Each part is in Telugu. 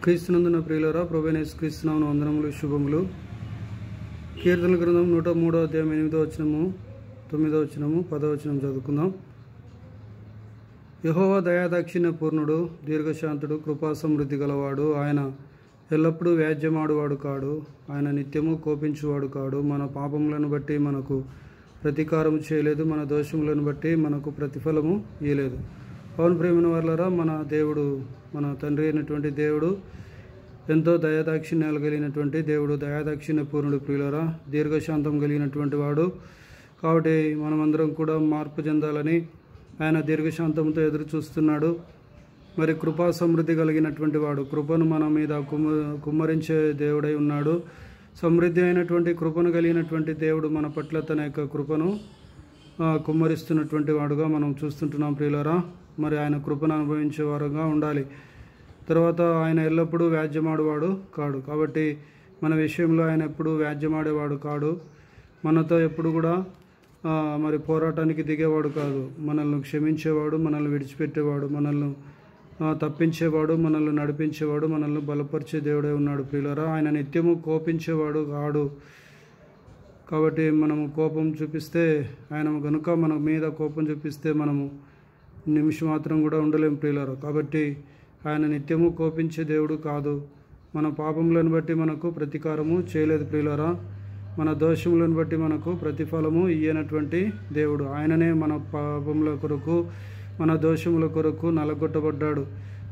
క్రీస్తునందున ప్రియులారా, ప్రభువైన యేసుక్రీస్తునామమున వందనములు, శుభములు. కీర్తనల గ్రంథం 103వ అధ్యాయం 8వ వచనము, 9వ వచనము, 10వ వచనం చదువుకుందాం. యెహోవా దయాదాక్షిణ్య పూర్ణుడు, దీర్ఘశాంతుడు, కృపా సమృద్ధి గలవాడు. ఆయన ఎల్లప్పుడూ వ్యాజ్యమాడువాడు కాడు, ఆయన నిత్యము కోపించువాడు కాడు. మన పాపములను బట్టి మనకు ప్రతీకారము చేయలేదు, మన దోషములను బట్టి మనకు ప్రతిఫలము ఇయ్యలేదు. పవన్ ప్రేమిన వాళ్ళరా, మన దేవుడు, మన తండ్రి అయినటువంటి దేవుడు ఎంతో దయాదాక్షిణ్యాలు కలిగినటువంటి దేవుడు, దయాదాక్షిణ్య పూర్ణుడు. ప్రియులరా, దీర్ఘశాంతం కలిగినటువంటి వాడు. కాబట్టి మనమందరం కూడా మార్పు చెందాలని ఆయన దీర్ఘశాంతంతో ఎదురు చూస్తున్నాడు. మరి కృపా సమృద్ధి కలిగినటువంటి వాడు, కృపను మన మీద కుమ్మరించే దేవుడై ఉన్నాడు. సమృద్ధి అయినటువంటి కృపను కలిగినటువంటి దేవుడు మన పట్ల తన యొక్క కృపను కుమ్మరిస్తున్నటువంటి వాడుగా మనం చూస్తుంటున్నాం. ప్రియులరా, మరి ఆయన కృపను అనుభవించే వారుగా ఉండాలి. తర్వాత ఆయన ఎల్లప్పుడూ వ్యాజ్యమాడేవాడు కాడు. కాబట్టి మన విషయంలో ఆయన ఎప్పుడు వ్యాజ్యమాడేవాడు కాడు. మనతో ఎప్పుడు కూడా మరి పోరాటానికి దిగేవాడు కాదు. మనల్ని క్షమించేవాడు, మనల్ని విడిచిపెట్టేవాడు, మనల్ని తప్పించేవాడు, మనల్ని నడిపించేవాడు, మనల్ని బలపరిచే దేవుడే ఉన్నాడు. ప్రియులరా, ఆయన నిత్యము కోపించేవాడు కాడు. కాబట్టి మనము కోపం చూపిస్తే, ఆయన కనుక మన మీద కోపం చూపిస్తే మనము నిమిషం మాత్రం కూడా ఉండలేం. ప్రియులరా, కాబట్టి ఆయన నిత్యము కోపించే దేవుడు కాదు. మన పాపములను బట్టి మనకు ప్రతీకారము చేయలేదు. ప్రియులరా, మన దోషములను బట్టి మనకు ప్రతిఫలము ఇయ్యనటువంటి దేవుడు. ఆయననే మన పాపముల కొరకు, మన దోషముల కొరకు నలగొట్టబడ్డాడు.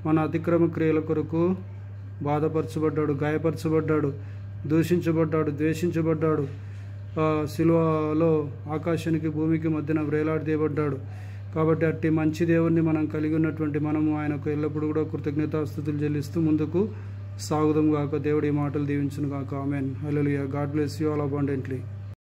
మన అతిక్రమ క్రియల కొరకు బాధపరచబడ్డాడు, గాయపరచబడ్డాడు, దూషించబడ్డాడు, ద్వేషించబడ్డాడు. శిలువలో ఆకాశానికి భూమికి మధ్యన వేలాడదీయబడ్డాడు. కాబట్టి అట్టి మంచి దేవుణ్ణి మనం కలిగి ఉన్నటువంటి మనము ఆయనకు ఎల్లప్పుడూ కూడా కృతజ్ఞతాస్తుతులు చెల్లిస్తూ ముందుకు సాగుదాం గాక. దేవుడి మాటలు దీవించును గాక. Amen. Hallelujah. God bless you all abundantly.